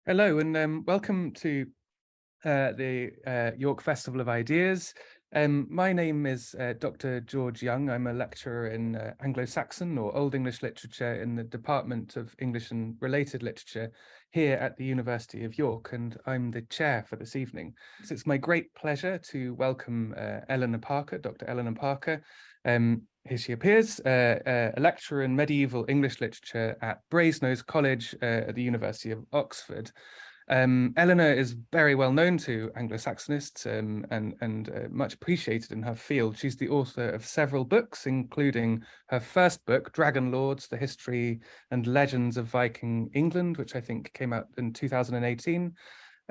Hello, and welcome to the York Festival of Ideas. My name is Dr. George Young. I'm a lecturer in Anglo-Saxon or Old English literature in the Department of English and Related Literature here at the University of York, and I'm the chair for this evening. So it's my great pleasure to welcome Eleanor Parker, Dr. Eleanor Parker. Here she appears, a lecturer in medieval English literature at Brasenose College at the University of Oxford. Eleanor is very well known to Anglo-Saxonists and much appreciated in her field. She's the author of several books, including her first book, Dragon Lords, The History and Legends of Viking England, which I think came out in 2018,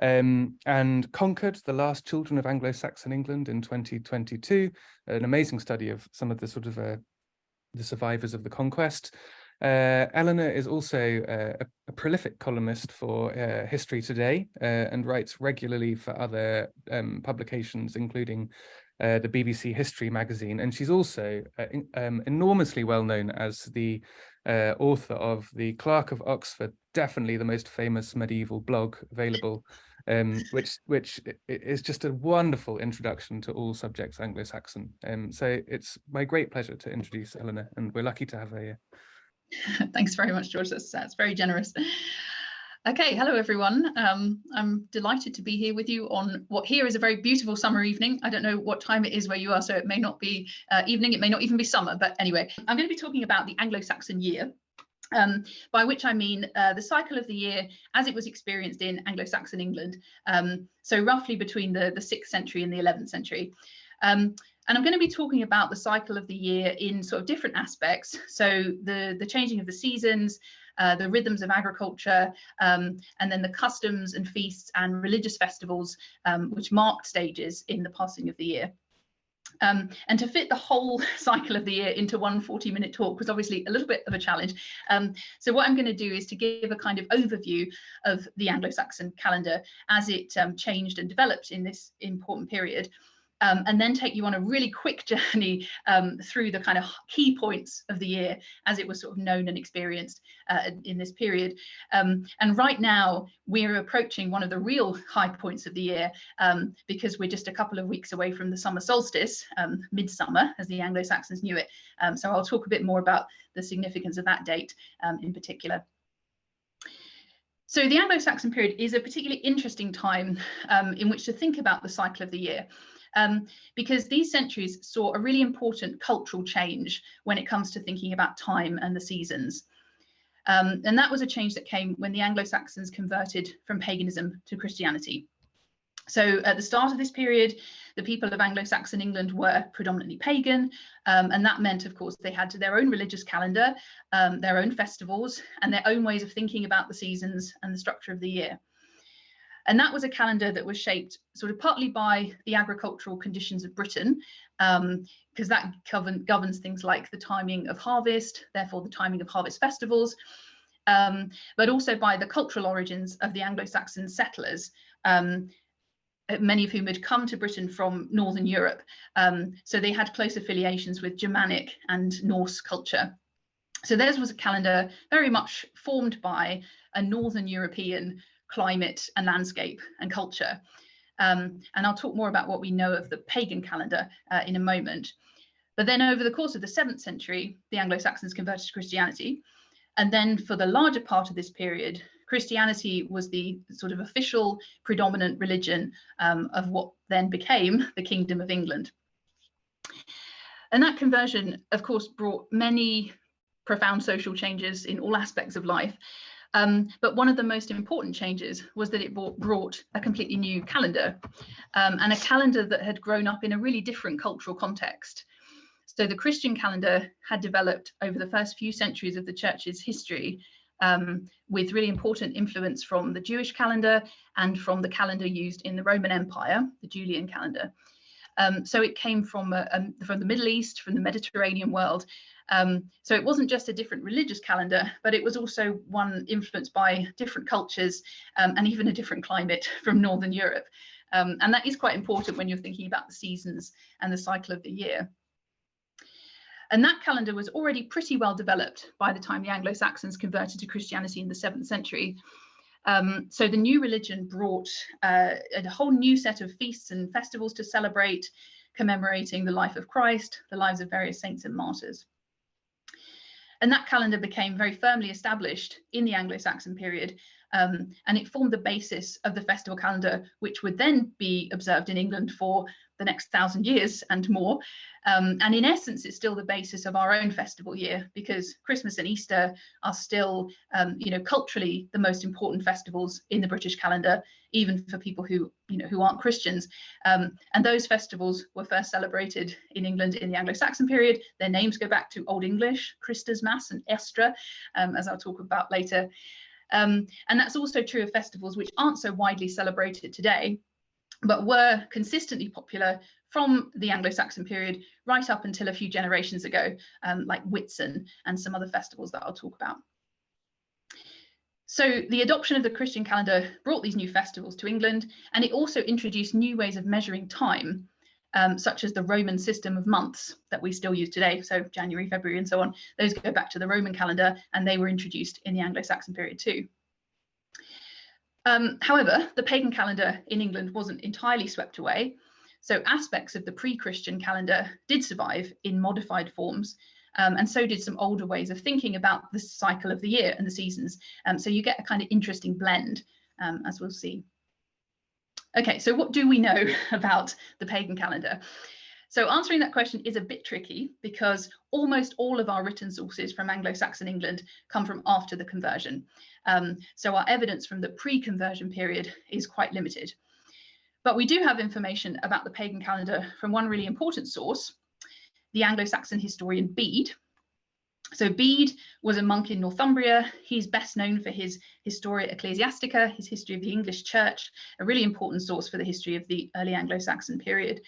and Conquered, The Last Children of Anglo-Saxon England in 2022, an amazing study of some of the sort of the survivors of the conquest. Eleanor is also a prolific columnist for History Today and writes regularly for other publications, including the BBC History magazine. And she's also enormously well known as the author of the Clerk of Oxford, definitely the most famous medieval blog available, which is just a wonderful introduction to all subjects Anglo-Saxon. So it's my great pleasure to introduce Eleanor, and we're lucky to have her here. Thanks very much, George. That's very generous. Okay, hello everyone. I'm delighted to be here with you on what here is a very beautiful summer evening. I don't know what time it is where you are, so it may not be evening, it may not even be summer, but anyway, I'm going to be talking about the Anglo-Saxon year, by which I mean the cycle of the year as it was experienced in Anglo-Saxon England, so roughly between the 6th century and the 11th century. And I'm going to be talking about the cycle of the year in sort of different aspects. So the changing of the seasons, the rhythms of agriculture, and then the customs and feasts and religious festivals, which marked stages in the passing of the year. And to fit the whole cycle of the year into one 40-minute talk was obviously a little bit of a challenge. So what I'm going to do is to give a kind of overview of the Anglo-Saxon calendar as it changed and developed in this important period. And then take you on a really quick journey through the kind of key points of the year as it was sort of known and experienced in this period. And right now, we're approaching one of the real high points of the year because we're just a couple of weeks away from the summer solstice, midsummer, as the Anglo-Saxons knew it. So I'll talk a bit more about the significance of that date in particular. So the Anglo-Saxon period is a particularly interesting time in which to think about the cycle of the year. Because these centuries saw a really important cultural change when it comes to thinking about time and the seasons. And that was a change that came when the Anglo-Saxons converted from paganism to Christianity. So at the start of this period, the people of Anglo-Saxon England were predominantly pagan, and that meant, of course, they had their own religious calendar, their own festivals, and their own ways of thinking about the seasons and the structure of the year. And that was a calendar that was shaped sort of partly by the agricultural conditions of Britain, because that governs things like the timing of harvest, therefore the timing of harvest festivals, but also by the cultural origins of the Anglo-Saxon settlers, many of whom had come to Britain from Northern Europe. So they had close affiliations with Germanic and Norse culture. So theirs was a calendar very much formed by a Northern European climate and landscape and culture. And I'll talk more about what we know of the pagan calendar in a moment. But then over the course of the 7th century, the Anglo-Saxons converted to Christianity. And then for the larger part of this period, Christianity was the sort of official predominant religion of what then became the Kingdom of England. And that conversion, of course, brought many profound social changes in all aspects of life. But one of the most important changes was that it brought a completely new calendar, and a calendar that had grown up in a really different cultural context. So the Christian calendar had developed over the first few centuries of the church's history, with really important influence from the Jewish calendar and from the calendar used in the Roman Empire, the Julian calendar. So it came from the Middle East, from the Mediterranean world. So it wasn't just a different religious calendar, but it was also one influenced by different cultures and even a different climate from Northern Europe. And that is quite important when you're thinking about the seasons and the cycle of the year. And that calendar was already pretty well developed by the time the Anglo-Saxons converted to Christianity in the 7th century. So the new religion brought a whole new set of feasts and festivals to celebrate, commemorating the life of Christ, the lives of various saints and martyrs. And that calendar became very firmly established in the Anglo-Saxon period, and it formed the basis of the festival calendar, which would then be observed in England for the next 1,000 years and more. And in essence, it's still the basis of our own festival year, because Christmas and Easter are still, culturally the most important festivals in the British calendar, even for people who aren't Christians. And those festivals were first celebrated in England in the Anglo-Saxon period. Their names go back to Old English, Christmas and Estra, as I'll talk about later. And that's also true of festivals which aren't so widely celebrated today, but were consistently popular from the Anglo-Saxon period right up until a few generations ago, like Whitsun and some other festivals that I'll talk about. So the adoption of the Christian calendar brought these new festivals to England, and it also introduced new ways of measuring time, such as the Roman system of months that we still use today. So January, February, and so on. Those go back to the Roman calendar, and they were introduced in the Anglo-Saxon period too. However, the pagan calendar in England wasn't entirely swept away. So aspects of the pre-Christian calendar did survive in modified forms, and so did some older ways of thinking about the cycle of the year and the seasons. So you get a kind of interesting blend, as we'll see. Okay, so what do we know about the pagan calendar? So answering that question is a bit tricky, because almost all of our written sources from Anglo-Saxon England come from after the conversion. So our evidence from the pre-conversion period is quite limited. But we do have information about the pagan calendar from one really important source, the Anglo-Saxon historian Bede. So Bede was a monk in Northumbria. He's best known for his Historia Ecclesiastica, his history of the English church, a really important source for the history of the early Anglo-Saxon period.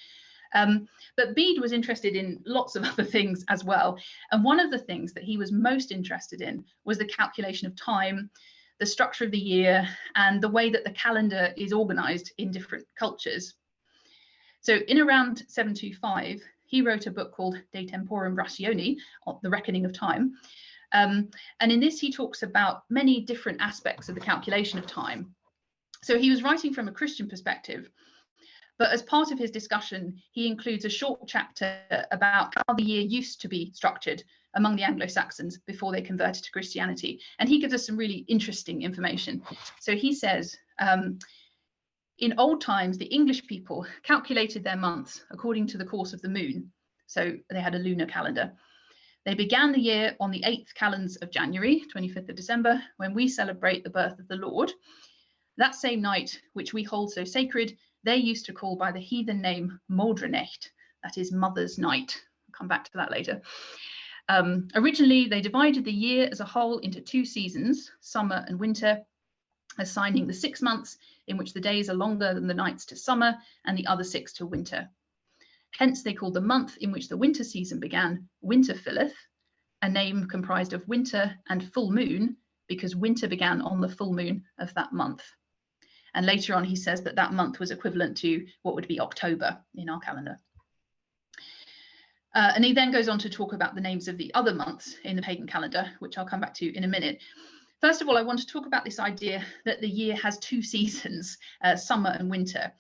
But Bede was interested in lots of other things as well. And one of the things that he was most interested in was the calculation of time, the structure of the year, and the way that the calendar is organized in different cultures. So in around 725, he wrote a book called De Temporum Ratione, The Reckoning of Time. And in this, he talks about many different aspects of the calculation of time. So he was writing from a Christian perspective, but as part of his discussion, he includes a short chapter about how the year used to be structured among the Anglo-Saxons before they converted to Christianity. And he gives us some really interesting information. So he says, in old times, the English people calculated their months according to the course of the moon. So they had a lunar calendar. They began the year on the 8th calends of January, 25th of December, when we celebrate the birth of the Lord. That same night, which we hold so sacred, they used to call by the heathen name Modrenecht, that is Mother's Night. I'll come back to that later. Originally, they divided the year as a whole into 2 seasons, summer and winter, assigning the 6 months in which the days are longer than the nights to summer and the other 6 to winter. Hence, they called the month in which the winter season began Winterfylleth, a name comprised of winter and full moon, because winter began on the full moon of that month. And later on, he says that that month was equivalent to what would be October in our calendar. And he then goes on to talk about the names of the other months in the pagan calendar, which I'll come back to in a minute. First of all, I want to talk about this idea that the year has 2 seasons, summer and winter.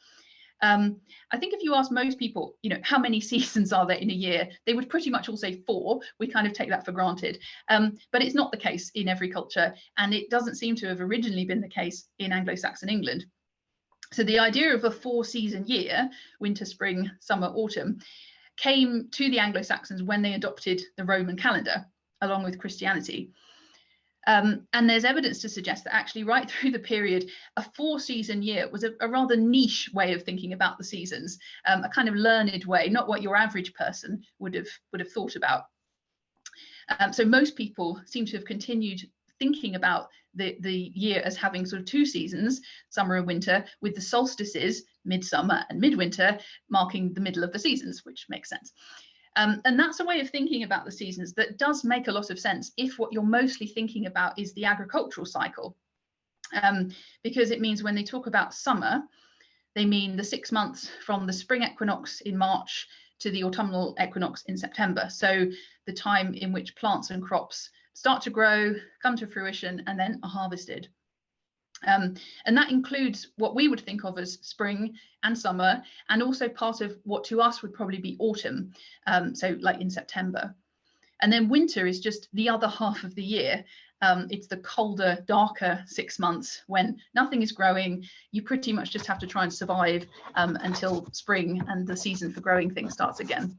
I think if you ask most people, how many seasons are there in a year, they would pretty much all say 4. We kind of take that for granted. But it's not the case in every culture, and it doesn't seem to have originally been the case in Anglo-Saxon England. So the idea of a 4-season year, winter, spring, summer, autumn, came to the Anglo-Saxons when they adopted the Roman calendar, along with Christianity. And there's evidence to suggest that actually right through the period, a 4-season year was a rather niche way of thinking about the seasons, a kind of learned way, not what your average person would have thought about. So most people seem to have continued thinking about the year as having sort of 2 seasons, summer and winter, with the solstices, midsummer and midwinter, marking the middle of the seasons, which makes sense. And that's a way of thinking about the seasons that does make a lot of sense if what you're mostly thinking about is the agricultural cycle. Because it means when they talk about summer, they mean the 6 months from the spring equinox in March to the autumnal equinox in September. So the time in which plants and crops start to grow, come to fruition, and then are harvested. And that includes what we would think of as spring and summer, and also part of what to us would probably be autumn, so like in September. And then winter is just the other half of the year. It's the colder, darker 6 months when nothing is growing. You pretty much just have to try and survive until spring and the season for growing things starts again.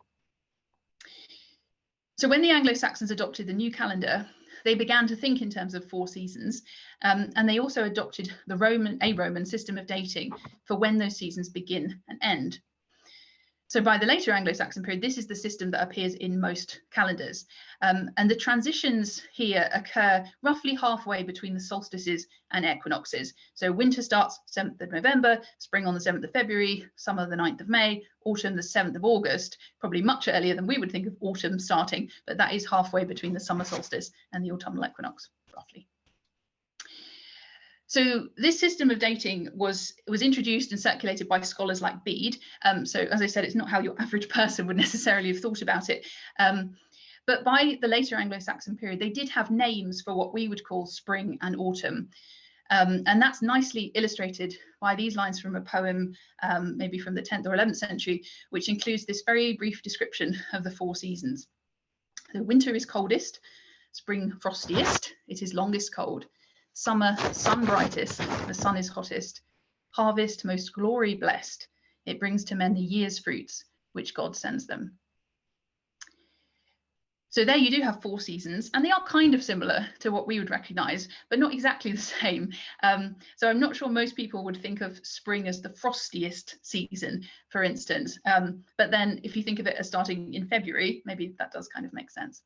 So when the Anglo-Saxons adopted the new calendar, they began to think in terms of 4 seasons, and they also adopted the Roman system of dating for when those seasons begin and end. So by the later Anglo-Saxon period, this is the system that appears in most calendars. And the transitions here occur roughly halfway between the solstices and equinoxes. So winter starts 7th of November, spring on the 7th of February, summer the 9th of May, autumn the 7th of August, probably much earlier than we would think of autumn starting, but that is halfway between the summer solstice and the autumnal equinox, roughly. So this system of dating was introduced and circulated by scholars like Bede. So as I said, it's not how your average person would necessarily have thought about it. But by the later Anglo-Saxon period, they did have names for what we would call spring and autumn. And that's nicely illustrated by these lines from a poem, maybe from the 10th or 11th century, which includes this very brief description of the 4 seasons. The winter is coldest, spring frostiest, it is longest cold. Summer, sun brightest, the sun is hottest. Harvest, most glory blessed. It brings to men the year's fruits, which God sends them. So there you do have 4 seasons, and they are kind of similar to what we would recognise, but not exactly the same. So I'm not sure most people would think of spring as the frostiest season, for instance. But then if you think of it as starting in February, maybe that does kind of make sense.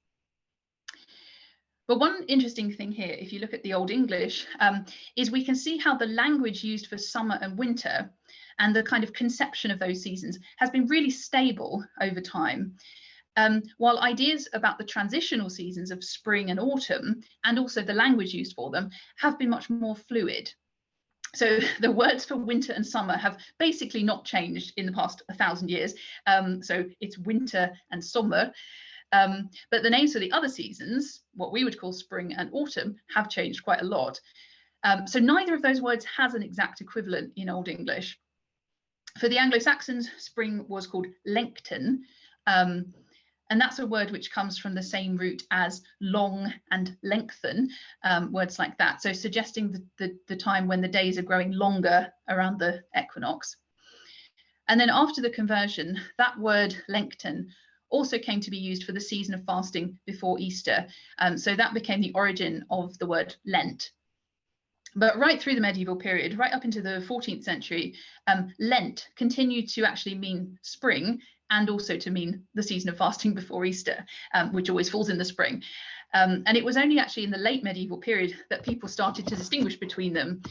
But one interesting thing here, if you look at the Old English, is we can see how the language used for summer and winter and the kind of conception of those seasons has been really stable over time. While ideas about the transitional seasons of spring and autumn, and also the language used for them, have been much more fluid. So the words for winter and summer have basically not changed in the past 1,000 years. So it's winter and sommer. But the names for the other seasons, what we would call spring and autumn, have changed quite a lot. So neither of those words has an exact equivalent in Old English. For the Anglo-Saxons, spring was called lengten, and that's a word which comes from the same root as long and lengthen, words like that. So suggesting the time when the days are growing longer around the equinox. And then after the conversion, that word lengten also came to be used for the season of fasting before Easter. So that became the origin of the word Lent. But right through the medieval period, right up into the 14th century, Lent continued to actually mean spring and also to mean the season of fasting before Easter, which always falls in the spring. And it was only actually in the late medieval period that people started to distinguish between them.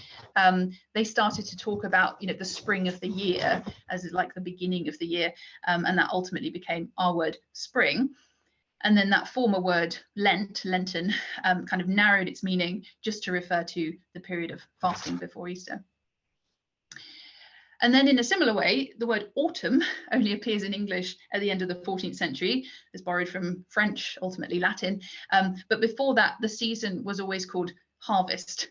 They started to talk about, the spring of the year as like the beginning of the year, and that ultimately became our word spring. And then that former word lenten, kind of narrowed its meaning just to refer to the period of fasting before Easter. And then in a similar way, the word autumn only appears in English at the end of the 14th century. It's borrowed from French, ultimately Latin. But before that, the season was always called harvest,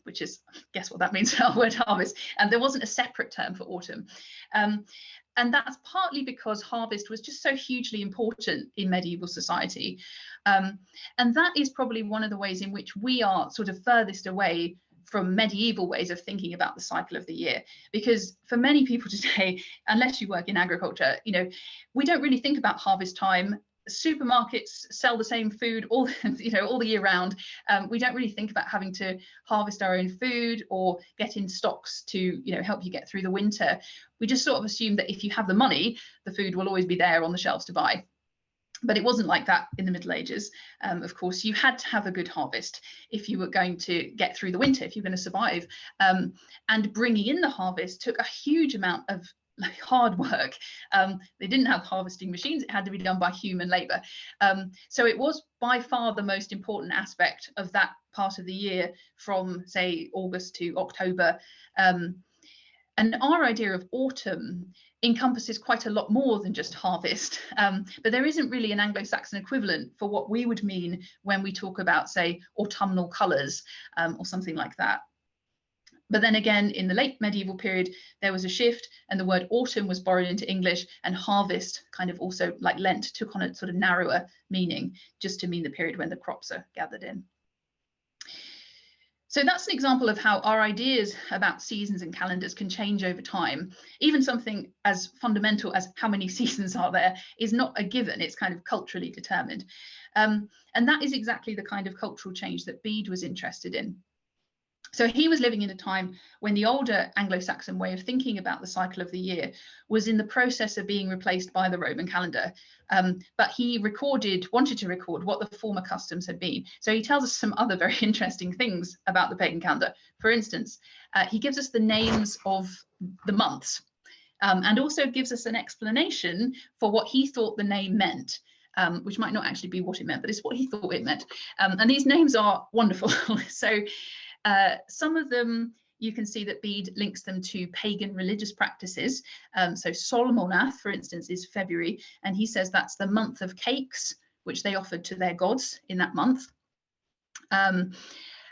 which is, guess what that means, our word harvest. And there wasn't a separate term for autumn. And that's partly because harvest was just so hugely important in medieval society. And that is probably one of the ways in which we are sort of furthest away from medieval ways of thinking about the cycle of the year, because for many people today, unless you work in agriculture, we don't really think about harvest time. Supermarkets sell the same food all the year round. We don't really think about having to harvest our own food or get in stocks to help you get through the winter. We just sort of assume that if you have the money, the food will always be there on the shelves to buy. But it wasn't like that in the Middle Ages. Of course, you had to have a good harvest if you were going to get through the winter, if you're going to survive. And bringing in the harvest took a huge amount of hard work. They didn't have harvesting machines. It had to be done by human labour. So it was by far the most important aspect of that part of the year from, say, August to October. And our idea of autumn encompasses quite a lot more than just harvest, but there isn't really an Anglo-Saxon equivalent for what we would mean when we talk about, say, autumnal colours or something like that. But then again, in the late medieval period, there was a shift, and the word autumn was borrowed into English, and harvest kind of also, like Lent, took on a sort of narrower meaning, just to mean the period when the crops are gathered in. So that's an example of how our ideas about seasons and calendars can change over time. Even something as fundamental as how many seasons are there is not a given, it's kind of culturally determined. And that is exactly the kind of cultural change that Bede was interested in. So he was living in a time when the older Anglo-Saxon way of thinking about the cycle of the year was in the process of being replaced by the Roman calendar. But he wanted to record what the former customs had been. So he tells us some other very interesting things about the pagan calendar. For instance, he gives us the names of the months, and also gives us an explanation for what he thought the name meant. Which might not actually be what it meant, but it's what he thought it meant. And these names are wonderful. So some of them, you can see that Bede links them to pagan religious practices. So Solmonath, for instance, is February, and he says that's the month of cakes, which they offered to their gods in that month. And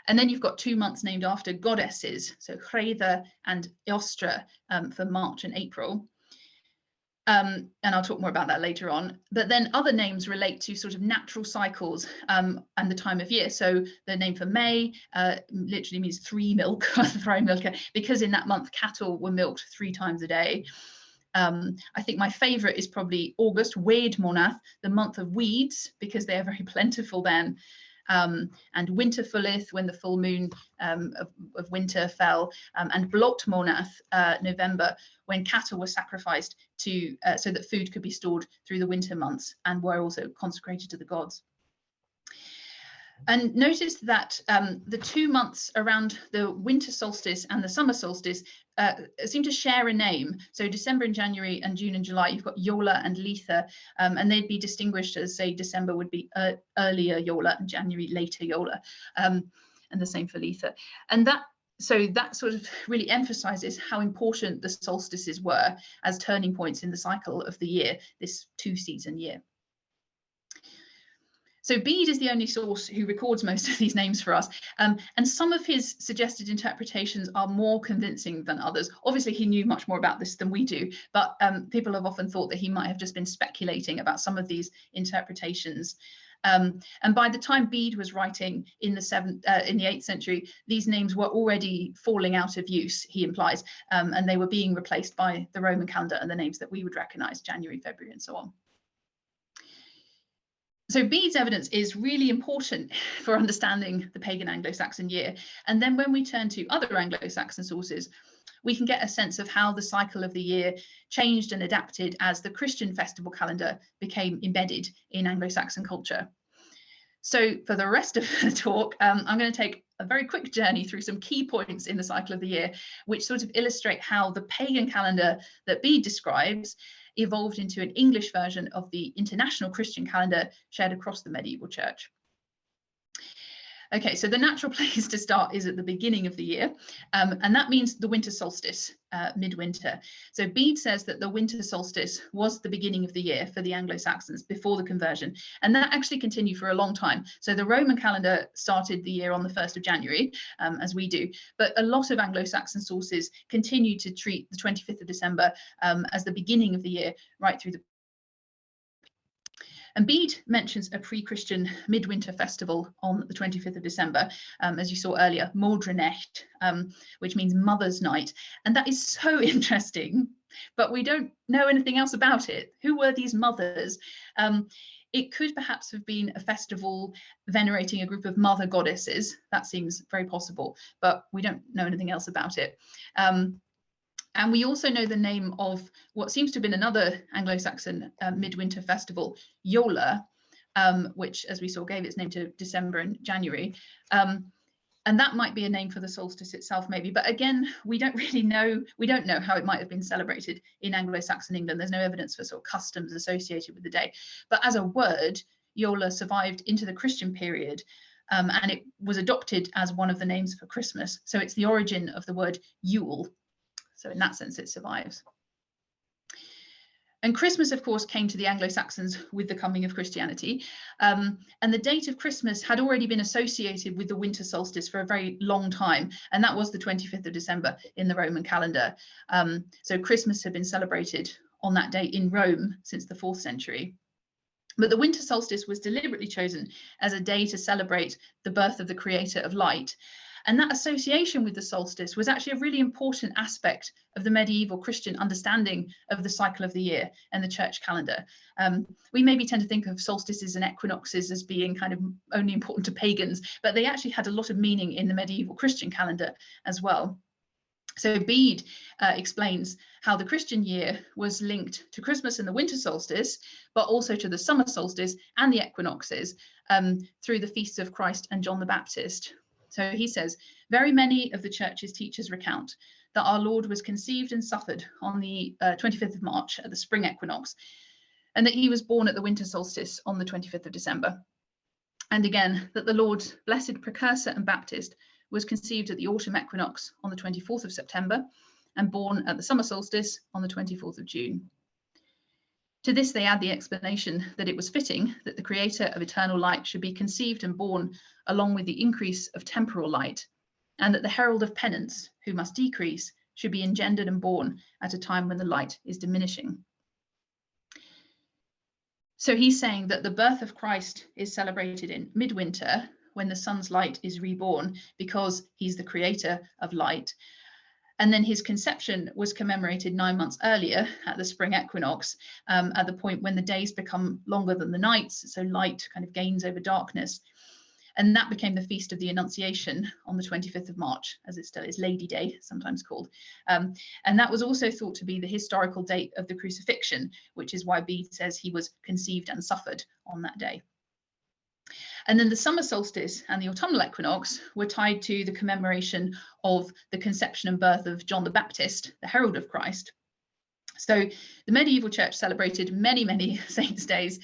then you've got 2 months named after goddesses, so Hreitha and Eostra for March and April. And I'll talk more about that later on. But then other names relate to sort of natural cycles and the time of year. So the name for May literally means 3 milk, throwing milk, because in that month cattle were milked 3 times a day. I think my favorite is probably August, Weidmonath, the month of weeds, because they are very plentiful then. And Winterfullith, when the full moon of winter fell, and Blotmonath, November, when cattle were sacrificed to so that food could be stored through the winter months and were also consecrated to the gods. And notice that the 2 months around the winter solstice and the summer solstice seem to share a name. So December and January and June and July, you've got Yola and Letha, and they'd be distinguished as, say, December would be earlier Yola and January later Yola, and the same for Letha. And that sort of really emphasizes how important the solstices were as turning points in the cycle of the year, this 2-season year. So Bede is the only source who records most of these names for us, and some of his suggested interpretations are more convincing than others. Obviously, he knew much more about this than we do, but people have often thought that he might have just been speculating about some of these interpretations. And by the time Bede was writing in the 8th century, these names were already falling out of use, he implies, and they were being replaced by the Roman calendar and the names that we would recognize, January, February, and so on. So Bede's evidence is really important for understanding the pagan Anglo-Saxon year. And then when we turn to other Anglo-Saxon sources, we can get a sense of how the cycle of the year changed and adapted as the Christian festival calendar became embedded in Anglo-Saxon culture. So for the rest of the talk, I'm going to take a very quick journey through some key points in the cycle of the year, which sort of illustrate how the pagan calendar that Bede describes evolved into an English version of the international Christian calendar shared across the medieval church. Okay, so the natural place to start is at the beginning of the year, and that means the winter solstice, midwinter. So Bede says that the winter solstice was the beginning of the year for the Anglo-Saxons before the conversion, and that actually continued for a long time. So the Roman calendar started the year on the 1st of January, as we do, but a lot of Anglo-Saxon sources continue to treat the 25th of December as the beginning of the year right through the. And Bede mentions a pre-Christian midwinter festival on the 25th of December, as you saw earlier, Modranecht, which means Mother's Night. And that is so interesting, but we don't know anything else about it. Who were these mothers? It could perhaps have been a festival venerating a group of mother goddesses. That seems very possible, but we don't know anything else about it. And we also know the name of what seems to have been another Anglo-Saxon midwinter festival, Yola, which, as we saw, gave its name to December and January. And that might be a name for the solstice itself, maybe. But again, we don't really know. We don't know how it might have been celebrated in Anglo-Saxon England. There's no evidence for sort of customs associated with the day. But as a word, Yola survived into the Christian period, and it was adopted as one of the names for Christmas. So it's the origin of the word Yule. So in that sense, it survives. And Christmas, of course, came to the Anglo-Saxons with the coming of Christianity. And the date of Christmas had already been associated with the winter solstice for a very long time. And that was the 25th of December in the Roman calendar. So Christmas had been celebrated on that day in Rome since the 4th century. But the winter solstice was deliberately chosen as a day to celebrate the birth of the creator of light. And that association with the solstice was actually a really important aspect of the medieval Christian understanding of the cycle of the year and the church calendar. We maybe tend to think of solstices and equinoxes as being kind of only important to pagans, but they actually had a lot of meaning in the medieval Christian calendar as well. So Bede explains how the Christian year was linked to Christmas and the winter solstice, but also to the summer solstice and the equinoxes through the feasts of Christ and John the Baptist. So he says, very many of the church's teachers recount that our Lord was conceived and suffered on the 25th of March at the spring equinox, and that he was born at the winter solstice on the 25th of December. And again, that the Lord's blessed precursor and Baptist was conceived at the autumn equinox on the 24th of September and born at the summer solstice on the 24th of June. To this, they add the explanation that it was fitting that the creator of eternal light should be conceived and born along with the increase of temporal light, and that the herald of penance, who must decrease, should be engendered and born at a time when the light is diminishing. So he's saying that the birth of Christ is celebrated in midwinter when the sun's light is reborn because he's the creator of light. And then his conception was commemorated 9 months earlier at the spring equinox, at the point when the days become longer than the nights, so light kind of gains over darkness. And that became the Feast of the Annunciation on the 25th of March, as it still is, Lady Day, sometimes called. And that was also thought to be the historical date of the crucifixion, which is why Bede says he was conceived and suffered on that day. And then the summer solstice and the autumnal equinox were tied to the commemoration of the conception and birth of John the Baptist, the herald of Christ. So the medieval church celebrated many, many saints' days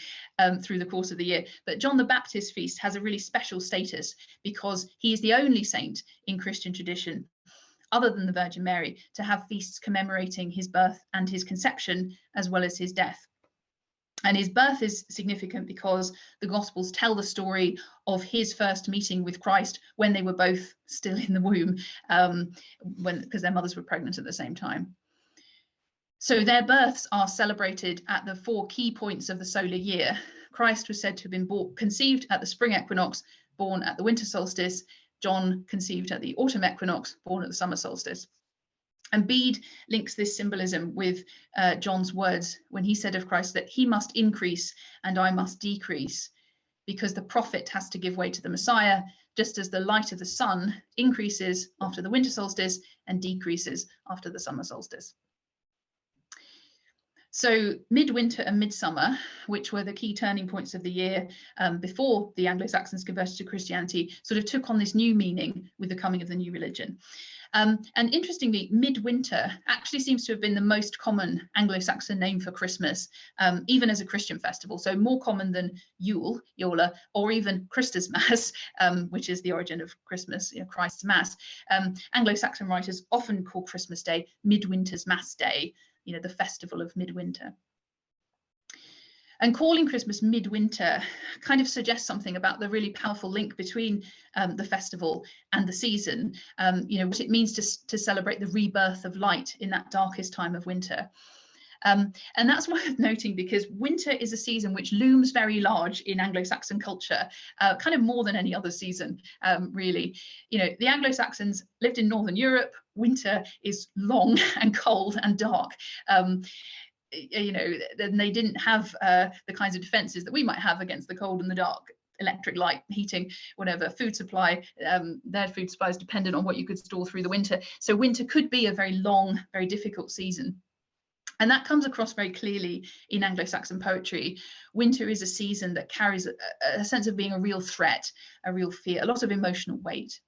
through the course of the year, but John the Baptist feast has a really special status because he is the only saint in Christian tradition, other than the Virgin Mary, to have feasts commemorating his birth and his conception, as well as his death. And his birth is significant because the Gospels tell the story of his first meeting with Christ when they were both still in the womb, because their mothers were pregnant at the same time. So their births are celebrated at the 4 key points of the solar year. Christ was said to have been conceived at the spring equinox, born at the winter solstice. John conceived at the autumn equinox, born at the summer solstice. And Bede links this symbolism with John's words when he said of Christ that he must increase and I must decrease, because the prophet has to give way to the Messiah, just as the light of the sun increases after the winter solstice and decreases after the summer solstice. So midwinter and midsummer, which were the key turning points of the year before the Anglo-Saxons converted to Christianity, sort of took on this new meaning with the coming of the new religion. And interestingly, midwinter actually seems to have been the most common Anglo-Saxon name for Christmas, even as a Christian festival. So more common than Yule, Yola, or even Christus Mass, which is the origin of Christmas, Christ's Mass. Anglo-Saxon writers often call Christmas Day Midwinter's Mass Day, the festival of midwinter. And calling Christmas midwinter kind of suggests something about the really powerful link between the festival and the season, what it means to celebrate the rebirth of light in that darkest time of winter. And that's worth noting because winter is a season which looms very large in Anglo-Saxon culture, kind of more than any other season, really. The Anglo-Saxons lived in Northern Europe. Winter is long and cold and dark. Then they didn't have the kinds of defences that we might have against the cold and the dark. Electric light, heating, whatever, food supply. Their food supply is dependent on what you could store through the winter. So winter could be a very long, very difficult season. And that comes across very clearly in Anglo-Saxon poetry. Winter is a season that carries a sense of being a real threat, a real fear, a lot of emotional weight.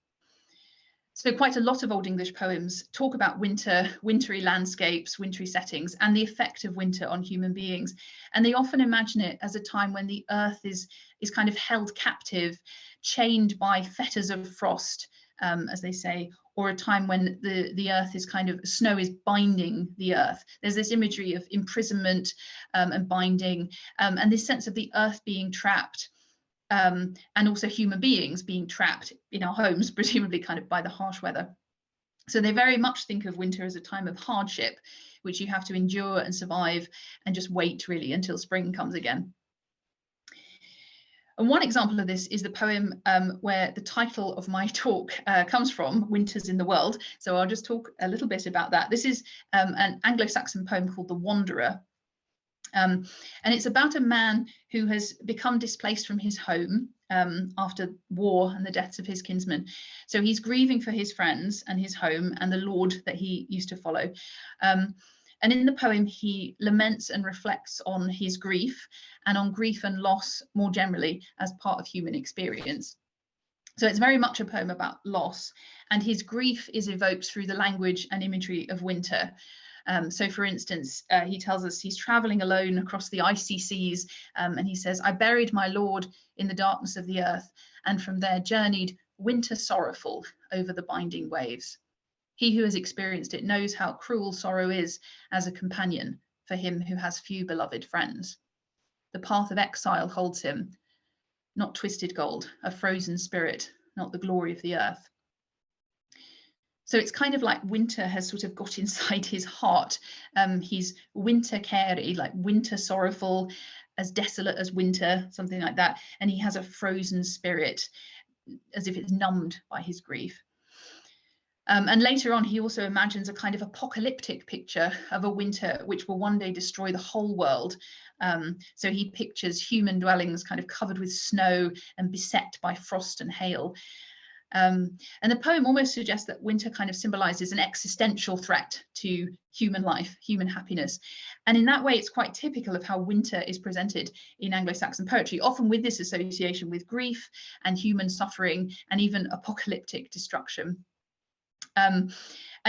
So quite a lot of Old English poems talk about winter, wintry landscapes, wintry settings, and the effect of winter on human beings. And they often imagine it as a time when the earth is kind of held captive, chained by fetters of frost, as they say, or a time when the earth is kind of, snow is binding the earth. There's this imagery of imprisonment and binding, and this sense of the earth being trapped, and also human beings being trapped in our homes, presumably kind of by the harsh weather. So they very much think of winter as a time of hardship, which you have to endure and survive and just wait really until spring comes again. And one example of this is the poem where the title of my talk comes from, Winters in the World. So I'll just talk a little bit about that. This is an Anglo-Saxon poem called The Wanderer. And it's about a man who has become displaced from his home after war and the deaths of his kinsmen. So he's grieving for his friends and his home and the Lord that he used to follow. And in the poem, he laments and reflects on his grief and on grief and loss more generally as part of human experience. So it's very much a poem about loss, and his grief is evoked through the language and imagery of winter. So for instance, he tells us he's traveling alone across the icy seas, and he says, "I buried my Lord in the darkness of the earth, and from there journeyed winter sorrowful over the binding waves. He who has experienced it knows how cruel sorrow is as a companion for him who has few beloved friends. The path of exile holds him, not twisted gold, a frozen spirit, not the glory of the earth." So it's kind of like winter has sort of got inside his heart. He's winter carey, like winter sorrowful, as desolate as winter, something like that. And he has a frozen spirit, as if it's numbed by his grief. And later on, he also imagines a kind of apocalyptic picture of a winter which will one day destroy the whole world. So he pictures human dwellings kind of covered with snow and beset by frost and hail. And the poem almost suggests that winter kind of symbolizes an existential threat to human life, human happiness. And in that way, it's quite typical of how winter is presented in Anglo-Saxon poetry, often with this association with grief and human suffering and even apocalyptic destruction. And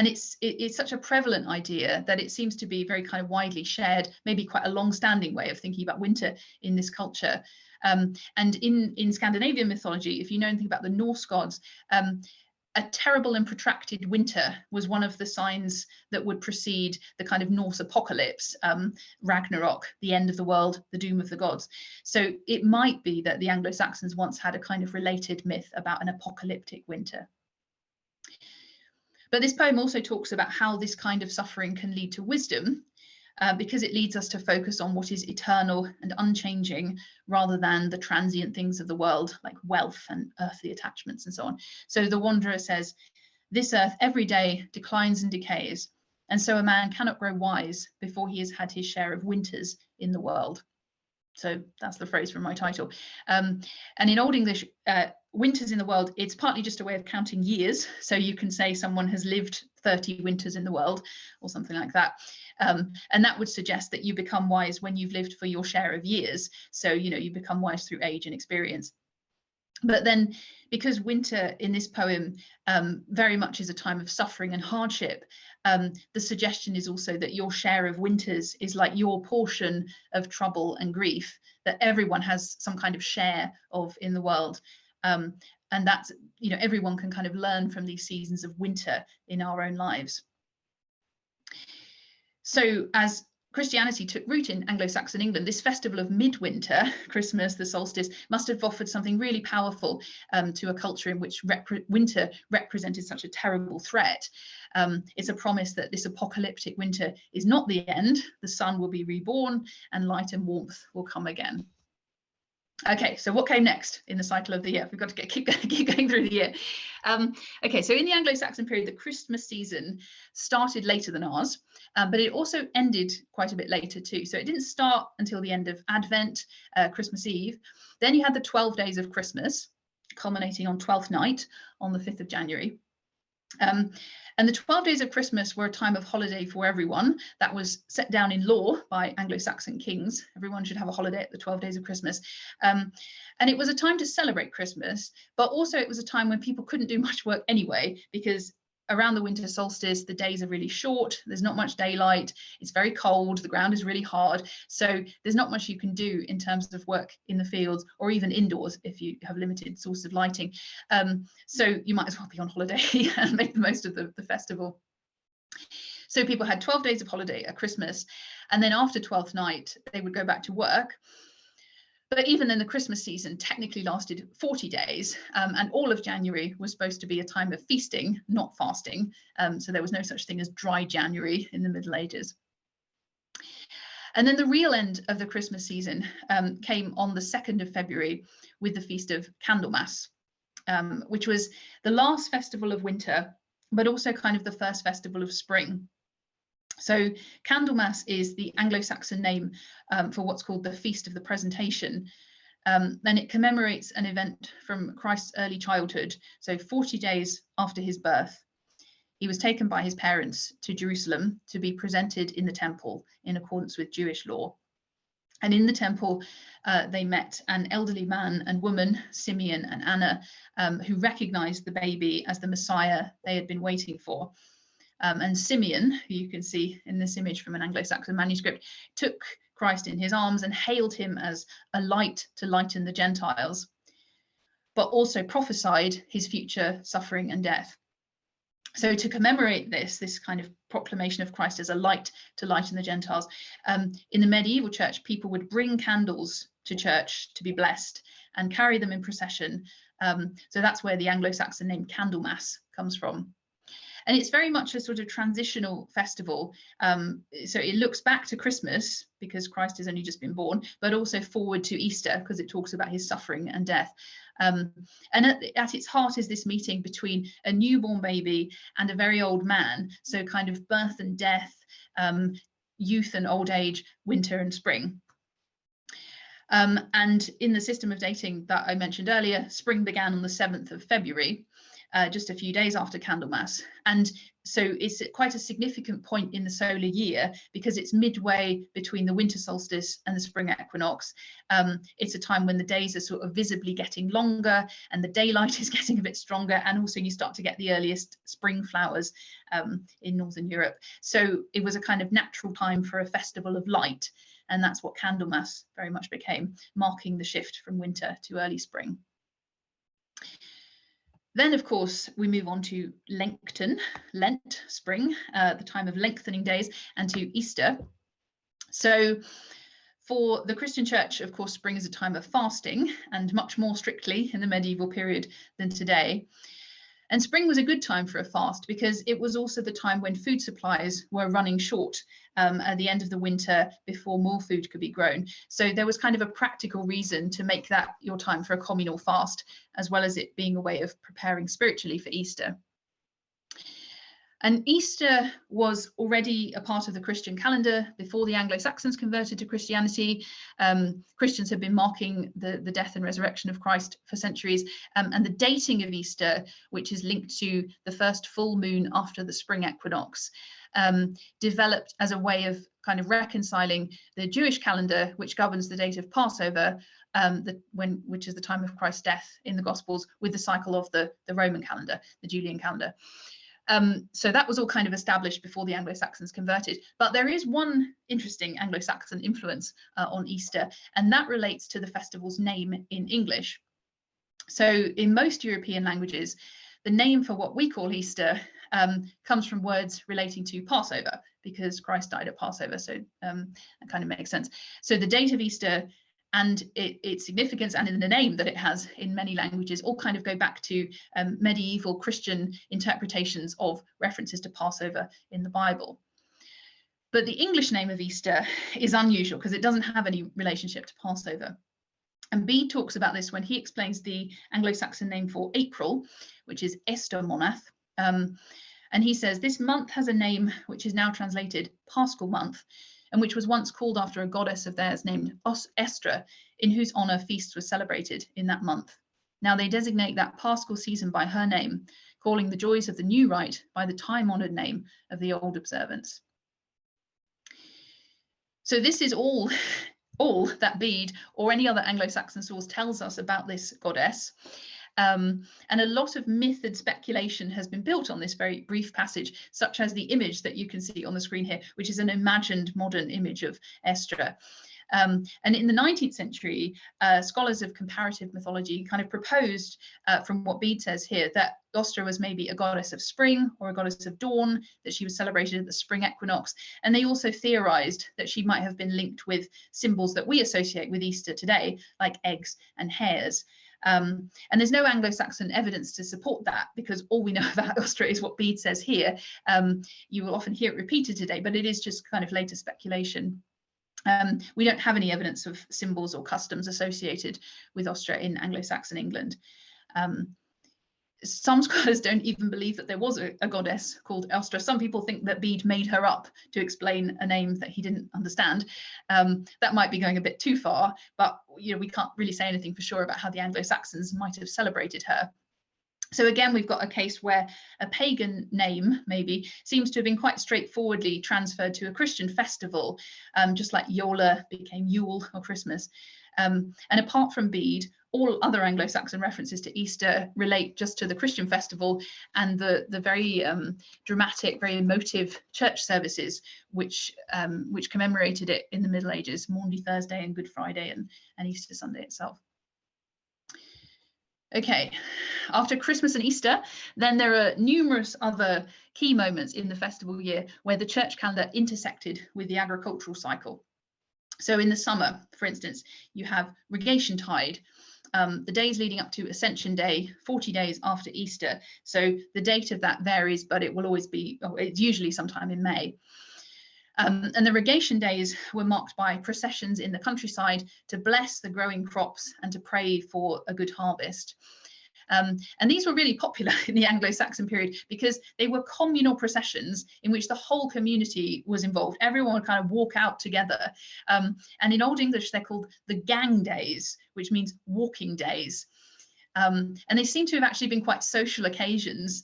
it's such a prevalent idea that it seems to be very kind of widely shared, maybe quite a long-standing way of thinking about winter in this culture. And in Scandinavian mythology, if you know anything about the Norse gods, a terrible and protracted winter was one of the signs that would precede the kind of Norse apocalypse, Ragnarok, the end of the world, the doom of the gods. So it might be that the Anglo-Saxons once had a kind of related myth about an apocalyptic winter. But this poem also talks about how this kind of suffering can lead to wisdom, because it leads us to focus on what is eternal and unchanging rather than the transient things of the world, like wealth and earthly attachments and so on. So the Wanderer says, "This earth every day declines and decays, and so a man cannot grow wise before he has had his share of winters in the world." So that's the phrase from my title. And in Old English, winters in the world, it's partly just a way of counting years. So you can say someone has lived 30 winters in the world or something like that. And that would suggest that you become wise when you've lived for your share of years. So, you know, you become wise through age and experience. But then, because winter in this poem very much is a time of suffering and hardship, the suggestion is also that your share of winters is like your portion of trouble and grief that everyone has some kind of share of in the world. And that's, you know, everyone can kind of learn from these seasons of winter in our own lives. So as Christianity took root in Anglo-Saxon England, this festival of midwinter, Christmas, the solstice, must have offered something really powerful to a culture in which winter represented such a terrible threat. It's a promise that this apocalyptic winter is not the end. The sun will be reborn and light and warmth will come again. Okay, so what came next in the cycle of the year? We've got to keep going through the year. Okay, so in the Anglo-Saxon period, the Christmas season started later than ours, but it also ended quite a bit later too. So it didn't start until the end of Advent, Christmas Eve. Then you had the 12 days of Christmas, culminating on 12th night on the 5th of January. And the 12 days of Christmas were a time of holiday for everyone. That was set down in law by Anglo-Saxon kings. Everyone should have a holiday at the 12 days of Christmas. And it was a time to celebrate Christmas, but also it was a time when people couldn't do much work anyway, because around the winter solstice, the days are really short, there's not much daylight, it's very cold, the ground is really hard, so there's not much you can do in terms of work in the fields or even indoors if you have limited source of lighting. So you might as well be on holiday and make the most of the festival. So people had 12 days of holiday at Christmas, and then after 12th night, they would go back to work. But even then, the Christmas season technically lasted 40 days, and all of January was supposed to be a time of feasting, not fasting. So there was no such thing as dry January in the Middle Ages. And then the real end of the Christmas season came on the 2nd of February with the Feast of Candlemas, which was the last festival of winter, but also kind of the first festival of spring. So Candlemas is the Anglo-Saxon name for what's called the Feast of the Presentation. And it commemorates an event from Christ's early childhood, so 40 days after his birth. He was taken by his parents to Jerusalem to be presented in the temple in accordance with Jewish law. And in the temple, they met an elderly man and woman, Simeon and Anna, who recognized the baby as the Messiah they had been waiting for. And Simeon, who you can see in this image from an Anglo-Saxon manuscript, took Christ in his arms and hailed him as a light to lighten the Gentiles, but also prophesied his future suffering and death. So to commemorate this kind of proclamation of Christ as a light to lighten the Gentiles, in the medieval church, people would bring candles to church to be blessed and carry them in procession. So that's where the Anglo-Saxon name Candlemas comes from. And it's very much a sort of transitional festival. So it looks back to Christmas because Christ has only just been born, but also forward to Easter because it talks about his suffering and death. And at its heart is this meeting between a newborn baby and a very old man. So kind of birth and death, youth and old age, winter and spring. And in the system of dating that I mentioned earlier, spring began on the 7th of February. Just a few days after Candlemas. And so it's quite a significant point in the solar year because it's midway between the winter solstice and the spring equinox. It's a time when the days are sort of visibly getting longer and the daylight is getting a bit stronger, and also you start to get the earliest spring flowers in Northern Europe. So it was a kind of natural time for a festival of light, and that's what Candlemas very much became, marking the shift from winter to early spring. Then, of course, we move on to Lent, spring, the time of lengthening days, and to Easter. So for the Christian church, of course, spring is a time of fasting, and much more strictly in the medieval period than today. And spring was a good time for a fast because it was also the time when food supplies were running short at the end of the winter before more food could be grown. So there was kind of a practical reason to make that your time for a communal fast, as well as it being a way of preparing spiritually for Easter. And Easter was already a part of the Christian calendar before the Anglo-Saxons converted to Christianity. Christians have been marking the death and resurrection of Christ for centuries. And the dating of Easter, which is linked to the first full moon after the spring equinox, developed as a way of kind of reconciling the Jewish calendar, which governs the date of Passover, which is the time of Christ's death in the Gospels, with the cycle of the Roman calendar, the Julian calendar. So that was all kind of established before the Anglo-Saxons converted. But there is one interesting Anglo-Saxon influence on Easter, and that relates to the festival's name in English. So in most European languages, the name for what we call Easter comes from words relating to Passover, because Christ died at Passover. So that kind of makes sense. So the date of Easter and its significance and in the name that it has in many languages all kind of go back to medieval Christian interpretations of references to Passover in the Bible. But the English name of Easter is unusual because it doesn't have any relationship to Passover. And Bede talks about this when he explains the Anglo-Saxon name for April, which is Esther Monath. And he says, this month has a name which is now translated Paschal month, and which was once called after a goddess of theirs named Estra, in whose honour feasts were celebrated in that month. Now they designate that Paschal season by her name, calling the joys of the new rite by the time-honoured name of the old observance. So this is all that Bede or any other Anglo-Saxon source tells us about this goddess. And a lot of myth and speculation has been built on this very brief passage, such as the image that you can see on the screen here, which is an imagined modern image of Estra. And in the 19th century, scholars of comparative mythology kind of proposed, from what Bede says here, that Ostra was maybe a goddess of spring or a goddess of dawn, that she was celebrated at the spring equinox. And they also theorized that she might have been linked with symbols that we associate with Easter today, like eggs and hares. And there's no Anglo-Saxon evidence to support that, because all we know about Ostra is what Bede says here. You will often hear it repeated today, but it is just kind of later speculation. We don't have any evidence of symbols or customs associated with Ostra in Anglo-Saxon England. Some scholars don't even believe that there was a goddess called Ostra. Some people think that Bede made her up to explain a name that he didn't understand. That might be going a bit too far, but we can't really say anything for sure about how the Anglo-Saxons might have celebrated her. So again, we've got a case where a pagan name maybe seems to have been quite straightforwardly transferred to a Christian festival, just like Yola became Yule or Christmas. And apart from Bede, all other Anglo-Saxon references to Easter relate just to the Christian festival and the very dramatic, very emotive church services which commemorated it in the Middle Ages, Maundy Thursday and Good Friday and Easter Sunday itself. Okay, after Christmas and Easter, then there are numerous other key moments in the festival year where the church calendar intersected with the agricultural cycle. So in the summer, for instance, you have Regation Tide, the days leading up to Ascension Day, 40 days after Easter. So the date of that varies, but it will always be, it's usually sometime in May. And the Regation days were marked by processions in the countryside to bless the growing crops and to pray for a good harvest. And these were really popular in the Anglo-Saxon period because they were communal processions in which the whole community was involved. Everyone would kind of walk out together. And in Old English, they're called the gang days, which means walking days. And they seem to have actually been quite social occasions.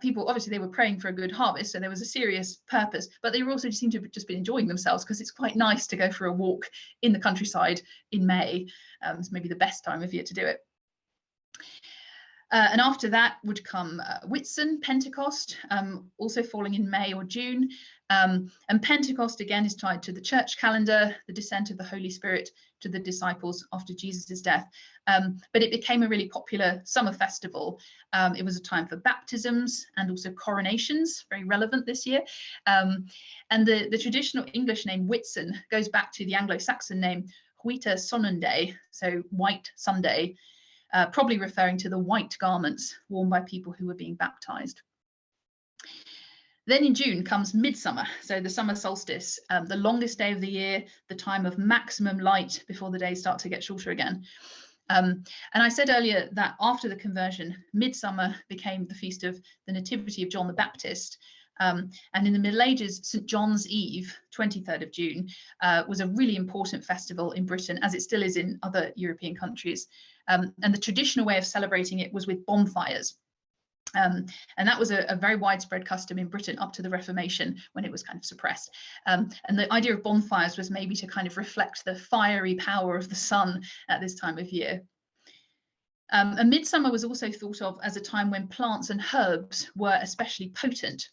People, obviously, they were praying for a good harvest, so there was a serious purpose, but they also seem to have just been enjoying themselves because it's quite nice to go for a walk in the countryside in May. It's maybe the best time of year to do it. And after that would come Whitsun, Pentecost, also falling in May or June. And Pentecost again is tied to the church calendar, the descent of the Holy Spirit to the disciples after Jesus's death. But it became a really popular summer festival. It was a time for baptisms and also coronations, very relevant this year. And the traditional English name Whitsun goes back to the Anglo-Saxon name Whita Sonnenday, so White Sunday, probably referring to the white garments worn by people who were being baptized. Then in June comes midsummer, so the summer solstice, the longest day of the year, the time of maximum light before the days start to get shorter again. And I said earlier that after the conversion, midsummer became the feast of the Nativity of John the Baptist. And in the Middle Ages, St. John's Eve, 23rd of June, was a really important festival in Britain, as it still is in other European countries. And the traditional way of celebrating it was with bonfires. And that was a very widespread custom in Britain up to the Reformation, when it was kind of suppressed. And the idea of bonfires was maybe to kind of reflect the fiery power of the sun at this time of year. And midsummer was also thought of as a time when plants and herbs were especially potent.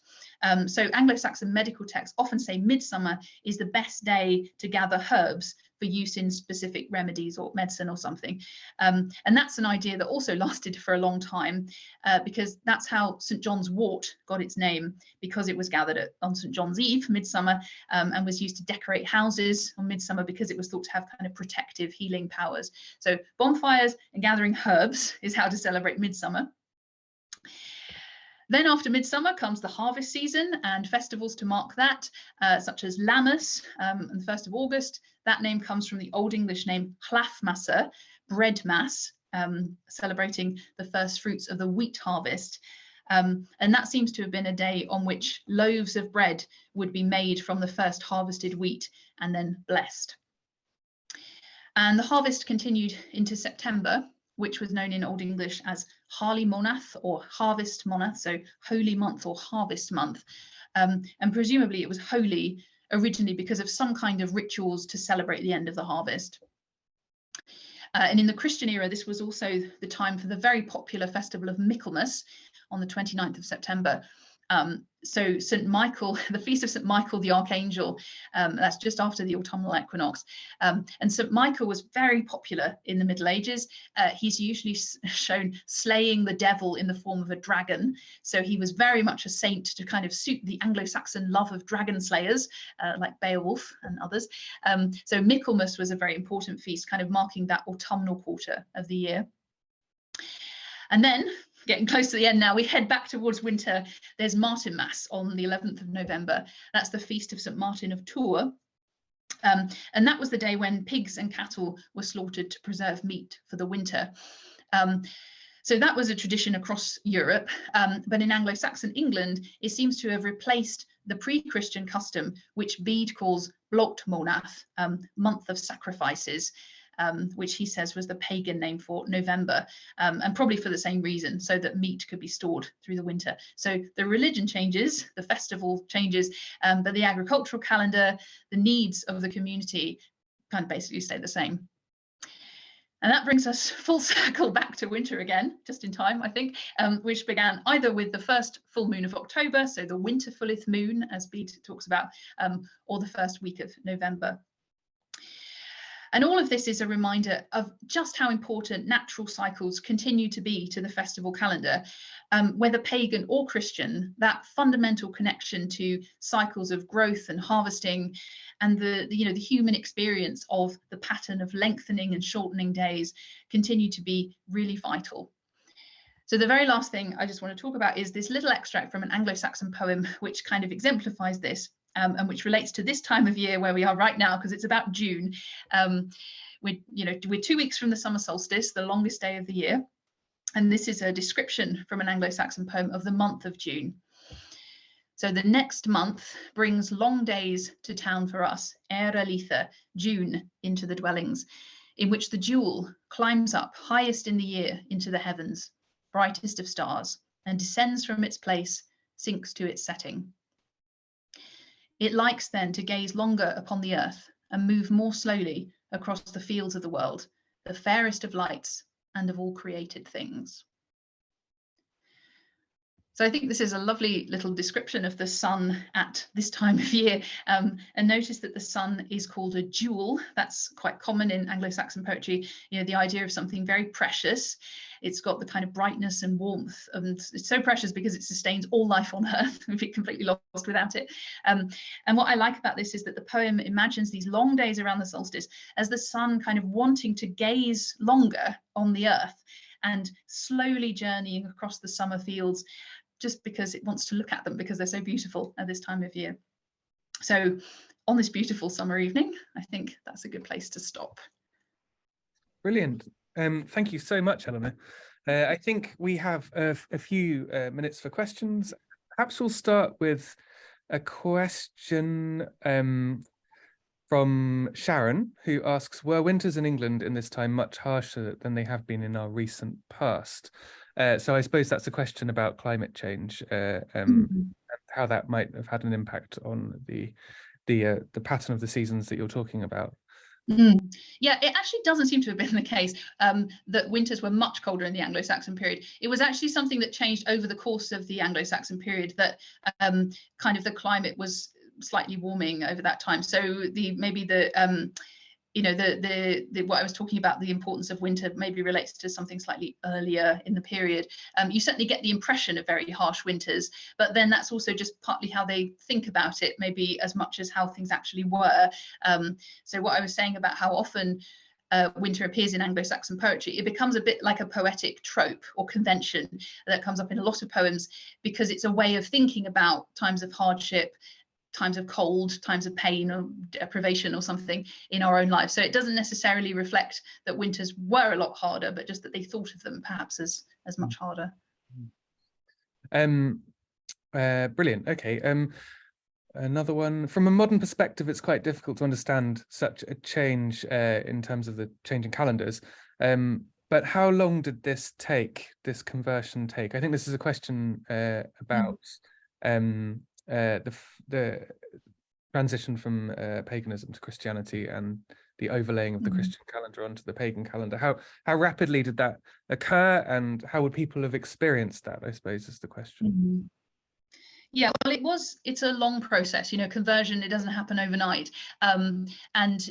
So Anglo-Saxon medical texts often say midsummer is the best day to gather herbs for use in specific remedies or medicine or something. And that's an idea that also lasted for a long time, because that's how St. John's wort got its name, because it was gathered on St. John's Eve, midsummer, and was used to decorate houses on midsummer because it was thought to have kind of protective healing powers. So bonfires and gathering herbs is how to celebrate midsummer. Then after midsummer comes the harvest season and festivals to mark that, such as Lammas on the 1st of August. That name comes from the Old English name Hlafmassa, bread mass, celebrating the first fruits of the wheat harvest. And that seems to have been a day on which loaves of bread would be made from the first harvested wheat and then blessed. And the harvest continued into September, which was known in Old English as Harley Monath or Harvest Monath, so holy month or harvest month. And presumably it was holy originally because of some kind of rituals to celebrate the end of the harvest. And in the Christian era, this was also the time for the very popular festival of Michaelmas on the 29th of September. So St. Michael, the feast of St. Michael the Archangel, that's just after the autumnal equinox. And St. Michael was very popular in the Middle Ages. He's usually shown slaying the devil in the form of a dragon. So he was very much a saint to kind of suit the Anglo-Saxon love of dragon slayers, like Beowulf and others. So Michaelmas was a very important feast, kind of marking that autumnal quarter of the year. And then, getting close to the end now, we head back towards winter. There's Martinmas on the 11th of November. That's the feast of St. Martin of Tours. And that was the day when pigs and cattle were slaughtered to preserve meat for the winter. So that was a tradition across Europe, but in Anglo-Saxon England, it seems to have replaced the pre-Christian custom, which Bede calls Blotmonath, month of sacrifices, which he says was the pagan name for November, and probably for the same reason, so that meat could be stored through the winter. So the religion changes, the festival changes, but the agricultural calendar, the needs of the community kind of basically stay the same. And that brings us full circle back to winter again, just in time, I think, which began either with the first full moon of October, so the winter fulleth moon, as Bede talks about, or the first week of November. And all of this is a reminder of just how important natural cycles continue to be to the festival calendar, whether pagan or Christian. That fundamental connection to cycles of growth and harvesting, and the human experience of the pattern of lengthening and shortening days continue to be really vital. So the very last thing I just want to talk about is this little extract from an Anglo-Saxon poem, which kind of exemplifies this. And which relates to this time of year where we are right now, because it's about June. We're 2 weeks from the summer solstice, the longest day of the year. And this is a description from an Anglo-Saxon poem of the month of June. So the next month brings long days to town for us, Litha, June, into the dwellings, in which the jewel climbs up highest in the year into the heavens, brightest of stars, and descends from its place, sinks to its setting. It likes then to gaze longer upon the earth and move more slowly across the fields of the world, the fairest of lights and of all created things. So I think this is a lovely little description of the sun at this time of year. And notice that the sun is called a jewel. That's quite common in Anglo-Saxon poetry, the idea of something very precious. It's got the kind of brightness and warmth, and it's so precious because it sustains all life on earth. We'd be completely lost without it. And what I like about this is that the poem imagines these long days around the solstice as the sun kind of wanting to gaze longer on the earth and slowly journeying across the summer fields, just because it wants to look at them because they're so beautiful at this time of year. So on this beautiful summer evening, I think that's a good place to stop. Brilliant. Thank you so much, Eleanor. I think we have a few minutes for questions. Perhaps we'll start with a question from Sharon, who asks, were winters in England in this time much harsher than they have been in our recent past? So I suppose that's a question about climate change, and how that might have had an impact on the pattern of the seasons that you're talking about. Yeah, it actually doesn't seem to have been the case that winters were much colder in the Anglo-Saxon period. It was actually something that changed over the course of the Anglo-Saxon period, that kind of the climate was slightly warming over that time. So what I was talking about, the importance of winter, maybe relates to something slightly earlier in the period. You certainly get the impression of very harsh winters, but then that's also just partly how they think about it, maybe as much as how things actually were. So what I was saying about how often winter appears in Anglo-Saxon poetry, it becomes a bit like a poetic trope or convention that comes up in a lot of poems, because it's a way of thinking about times of hardship, times of cold, times of pain or deprivation or something in our own lives. So it doesn't necessarily reflect that winters were a lot harder, but just that they thought of them perhaps as much harder. Brilliant. Okay. Another one. From a modern perspective, it's quite difficult to understand such a change in terms of the changing calendars. But how long did this conversion take? I think this is a question about the transition from paganism to Christianity, and the overlaying of the Christian calendar onto the pagan calendar. How rapidly did that occur, and how would people have experienced that, I suppose, is the question. Yeah, well, it's a long process, conversion, it doesn't happen overnight. And